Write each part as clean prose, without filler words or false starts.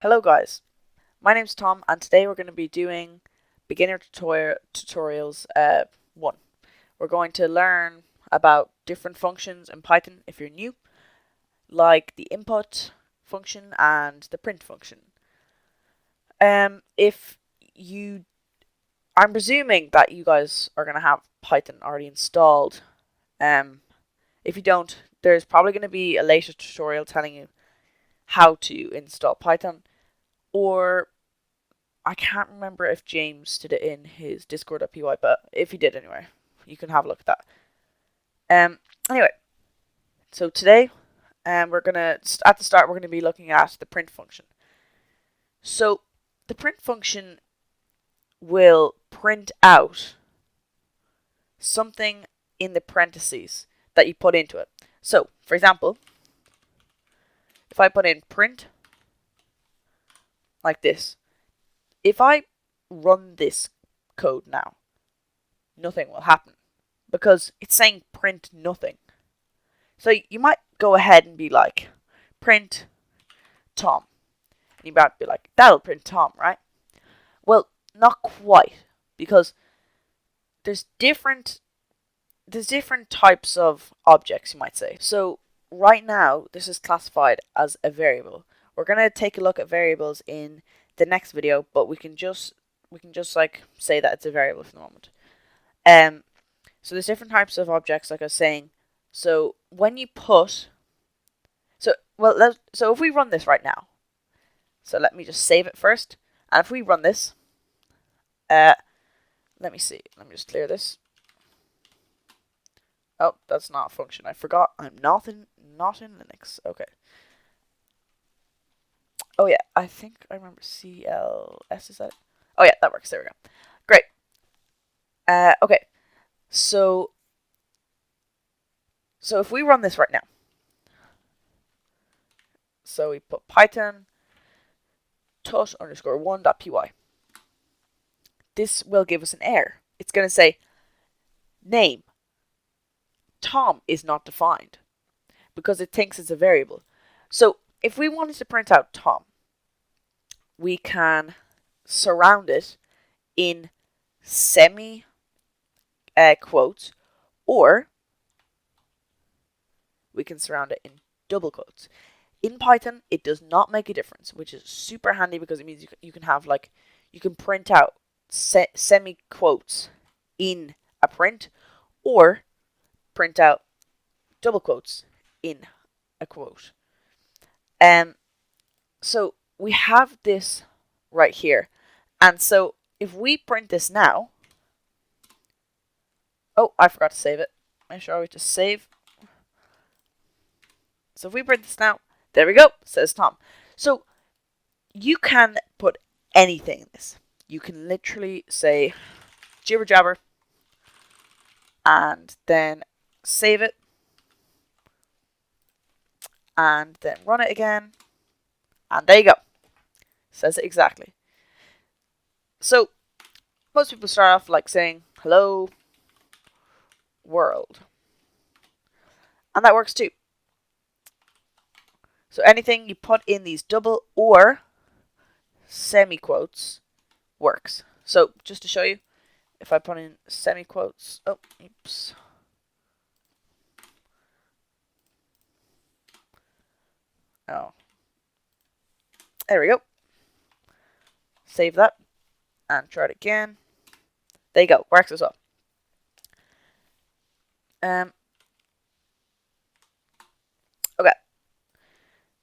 Hello guys, my name's Tom and today we're going to be doing beginner tutorials 1. We're going to learn about different functions in Python if you're new, like the input function and the print function. If you, I'm presuming that you guys are going to have Python already installed. If you don't, there's probably going to be a later tutorial telling you how to install Python. Or I can't remember if James did it in his discord.py, but if he did anyway, you can have a look at that. Anyway, so today, we're gonna at the start we're gonna be looking at the print function. So the print function will print out something in the parentheses that you put into it. So, for example, if I put in print like this, if I run this code now, nothing will happen because it's saying print nothing. So you might go ahead and be like, print Tom. And you might be like, that'll print Tom, right? Well, not quite, because there's different types of objects, you might say. So right now, this is classified as a variable. We're going to take a look at variables in the next video, but we can just like say that it's a variable for the moment. So there's different types of objects, like I was saying. So when you put, so if we run this right now, so let me just save it first, and if we run this, let me see, let me just clear this. Oh, that's not a function. I forgot. I'm not in Linux. Okay. Oh yeah, I think I remember CLS, is that it? Oh yeah, that works. There we go. Great. Okay. So if we run this right now, so we put python tut_1.py. This will give us an error. It's going to say name Tom is not defined because it thinks it's a variable. So if we wanted to print out Tom, we can surround it in semi quotes, or we can surround it in double quotes. In Python, it does not make a difference, which is super handy because it means you can have you can print out semi quotes in a print, or print out double quotes in a quote. So we have this right here, and so if we print this now, oh, I forgot to save it. Make sure we just save. So if we print this now, there we go, says Tom. So you can put anything in this. You can literally say jibber jabber and then save it and then run it again, and there you go. Says it exactly. So most people start off like saying hello world, and that works too. So anything you put in these double or semi-quotes works. So just to show you, if I put in semi-quotes, oh, oops. Oh. There we go. Save that and try it again. There you go, works as well. Okay.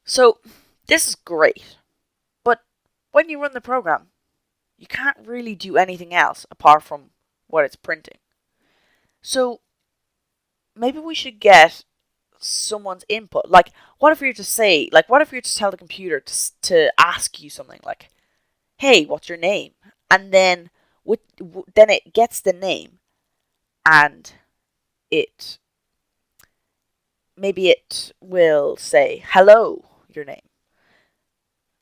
So this is great, but when you run the program, you can't really do anything else apart from what it's printing. So maybe we should get someone's input. Like, what if we were to say, what if we were to tell the computer to ask you something like, hey, what's your name? And then then it gets the name, and maybe it will say, hello, your name.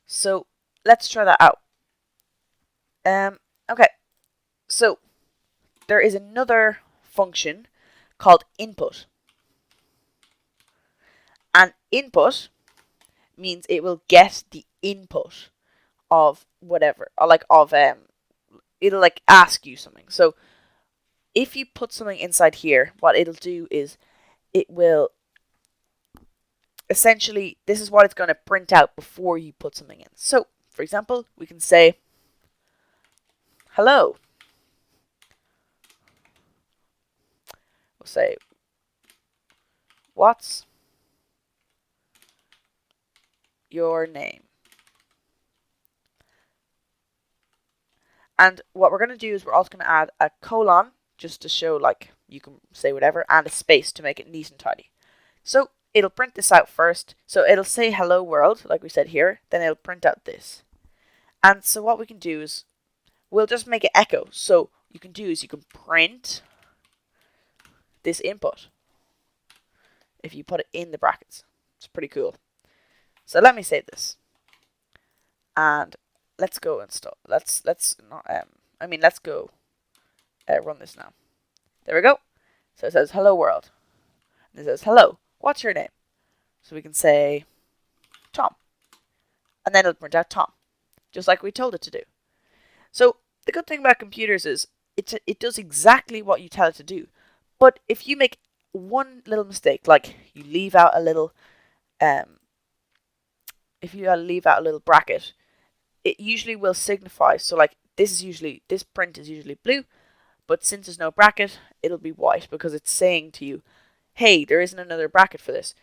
So let's try that out. Okay, so there is another function called input. And input means it will get the input of whatever, or like of it'll like ask you something. So if you put something inside here, what it'll do is it will essentially, this is what it's going to print out before you put something in. So for example, we can say hello. We'll say what's your name? And what we're going to do is we're also going to add a colon just to show like you can say whatever, and a space to make it neat and tidy. So it'll print this out first. So it'll say hello world, like we said here, then it'll print out this. And so what we can do is we'll just make it echo. So you can do is you can print this input if you put it in the brackets. It's pretty cool. So let me save this. And let's go install. Let's not let's go run this now. There we go. So it says hello world. And it says hello. What's your name? So we can say Tom. And then it'll print out Tom, just like we told it to do. So the good thing about computers is it does exactly what you tell it to do. But if you make one little mistake, like you leave out a little bracket, it usually will signify. So like this print is usually blue, but since there's no bracket, it'll be white because it's saying to you, hey, there isn't another bracket for this.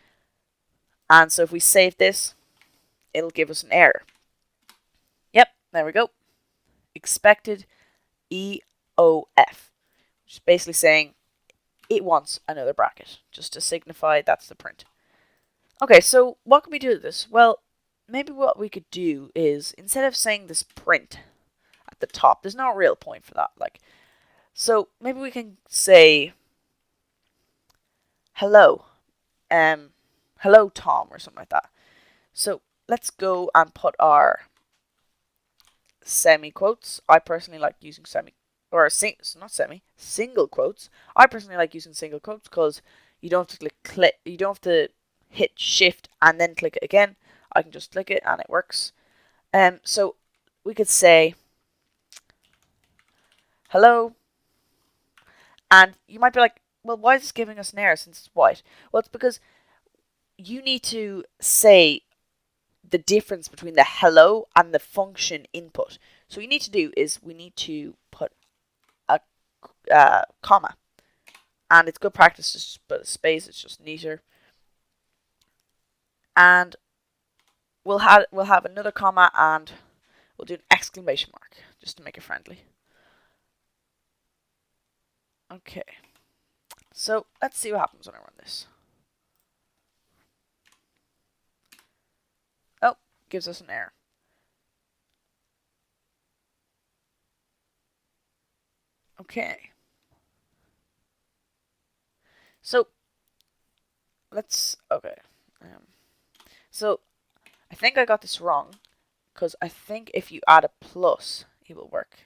And so if we save this, it'll give us an error. Yep, there we go. Expected EOF, which is basically saying it wants another bracket, just to signify that's the print. Okay, so what can we do with this? Well, maybe what we could do is, instead of saying this print at the top, there's no real point for that. So maybe we can say hello, hello Tom, or something like that. So let's go and put our semi-quotes. I personally like using single quotes. I personally like using single quotes because you don't have to click, you don't have to hit shift and then click it again. I can just click it and it works. So we could say hello, and you might be like, well, why is this giving us an error since it's white? Well, it's because you need to say the difference between the hello and the function input. So what you need to do is we need to put a comma, and it's good practice to just put a space. It's just neater. And we'll have another comma, and we'll do an exclamation mark just to make it friendly. Okay, so let's see what happens when I run this. Oh, gives us an error. Okay. So so I think I got this wrong, because I think if you add a plus, it will work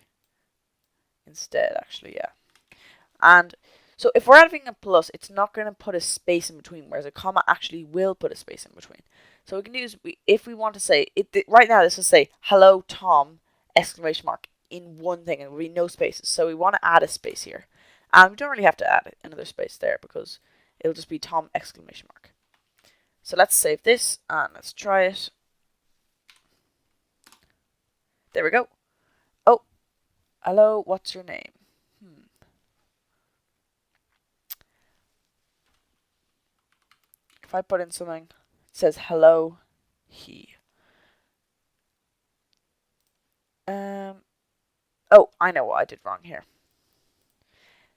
instead, actually, yeah. And so if we're adding a plus, it's not going to put a space in between, whereas a comma actually will put a space in between. So what we can do is, if we want to say, right now this will say, hello Tom, exclamation mark, in one thing, and there will be no spaces. So we want to add a space here. And we don't really have to add another space there, because it'll just be Tom, exclamation mark. So let's save this, and let's try it. There we go. Oh, hello, what's your name? If I put in something, it says hello, he. Oh, I know what I did wrong here.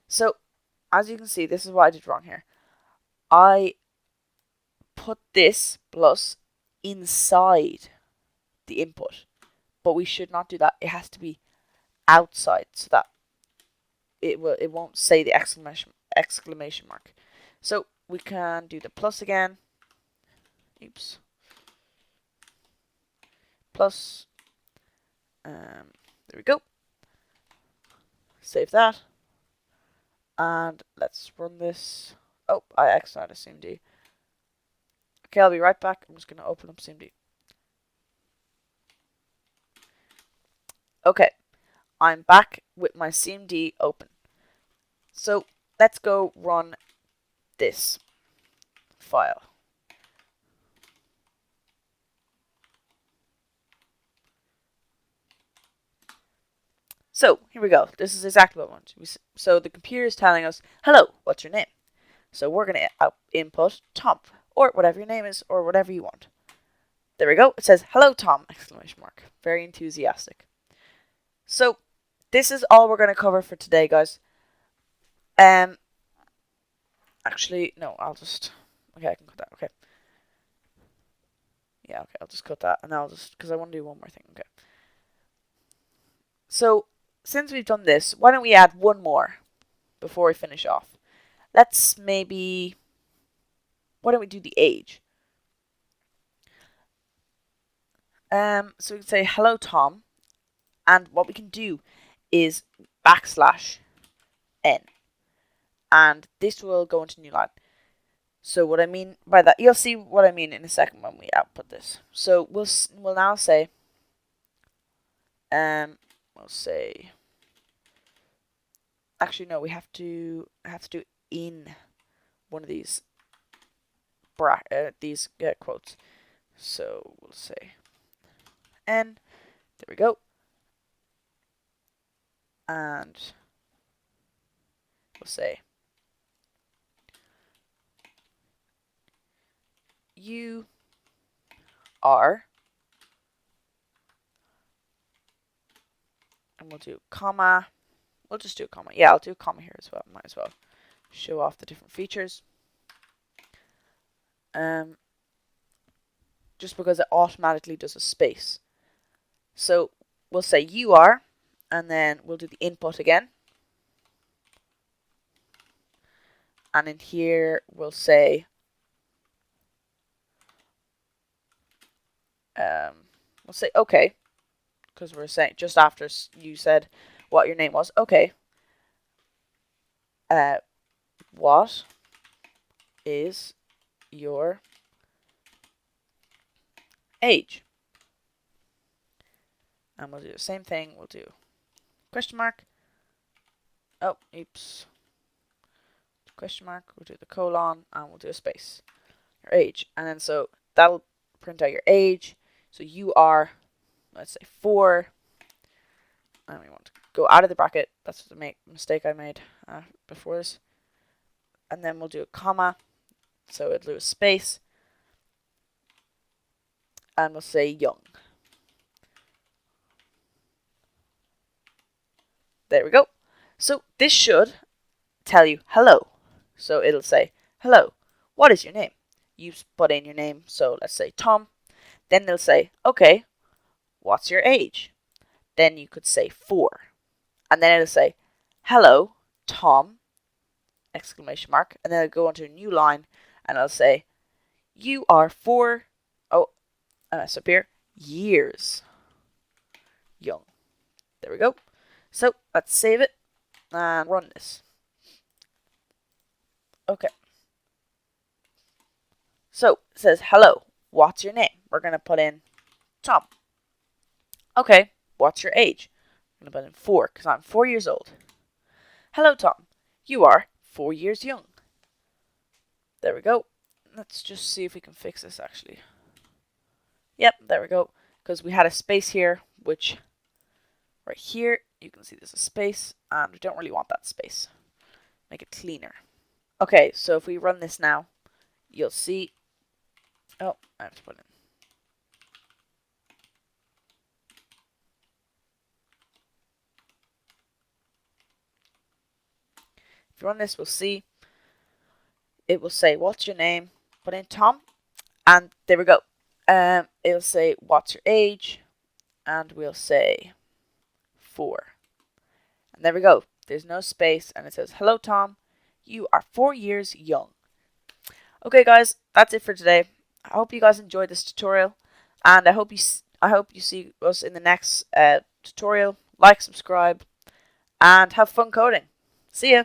So, as you can see, this is what I did wrong here. I put this plus inside the input, but we should not do that. It has to be outside, so that it won't say the exclamation mark. So we can do the plus again. Oops. Plus. There we go. Save that. And let's run this. Oh, I accidentally assumed D. Okay, I'll be right back. I'm just going to open up CMD. Okay, I'm back with my CMD open. So let's go run this file. So here we go. This is exactly what I want. So the computer is telling us, hello, what's your name? So we're going to input Tom, or whatever your name is, or whatever you want. There we go. It says, hello, Tom, exclamation mark. Very enthusiastic. So this is all we're going to cover for today, guys. Actually, no, okay, I can cut that. Okay. Yeah, okay, I'll just cut that, and because I want to do one more thing. Okay. So since we've done this, why don't we add one more before we finish off? Why don't we do the age? So we can say hello Tom, and what we can do is \n, and this will go into new line. So what I mean by that, you'll see what I mean in a second when we output this. So we'll now say, actually no, we have to do in one of these quotes. So we'll say n. There we go. And we'll say you are, and we'll do comma. We'll just do a comma. Yeah, I'll do a comma here as well. Might as well show off the different features. Just because it automatically does a space. So we'll say you are, and then we'll do the input again. And in here we'll say okay, because we're saying just after you said what your name was. Okay. What is your age? And we'll do the same thing. We'll do question mark. Oh, oops. Question mark. We'll do the colon, and we'll do a space. Your age. And then so that'll print out your age. So you are, let's say 4. And we want to go out of the bracket. That's the mistake I made before this. And then we'll do a comma. So it'll do a space. And we'll say young. There we go. So this should tell you hello. So it'll say, hello, what is your name? You put in your name, so let's say Tom. Then they'll say, okay, what's your age? Then you could say 4. And then it'll say, hello, Tom, exclamation mark. And then it'll go onto a new line, and it'll say, you are 4, up here, years young. There we go. So let's save it and run this. Okay. So it says, hello, what's your name? We're going to put in Tom. Okay, what's your age? I'm going to put in 4 because I'm 4 years old. Hello, Tom. You are 4 years young. There we go. Let's just see if we can fix this actually. Yep, there we go. Because we had a space here, which right here, you can see there's a space, and we don't really want that space. Make it cleaner. Okay, so if we run this now, you'll see. Oh, I have to put it in. If you run this, we'll see. It will say, what's your name? Put in Tom, and there we go. It'll say, what's your age? And we'll say 4. And there we go. There's no space, and it says, hello, Tom. You are 4 years young. Okay, guys, that's it for today. I hope you guys enjoyed this tutorial, and I hope you see us in the next tutorial. Like, subscribe, and have fun coding. See ya.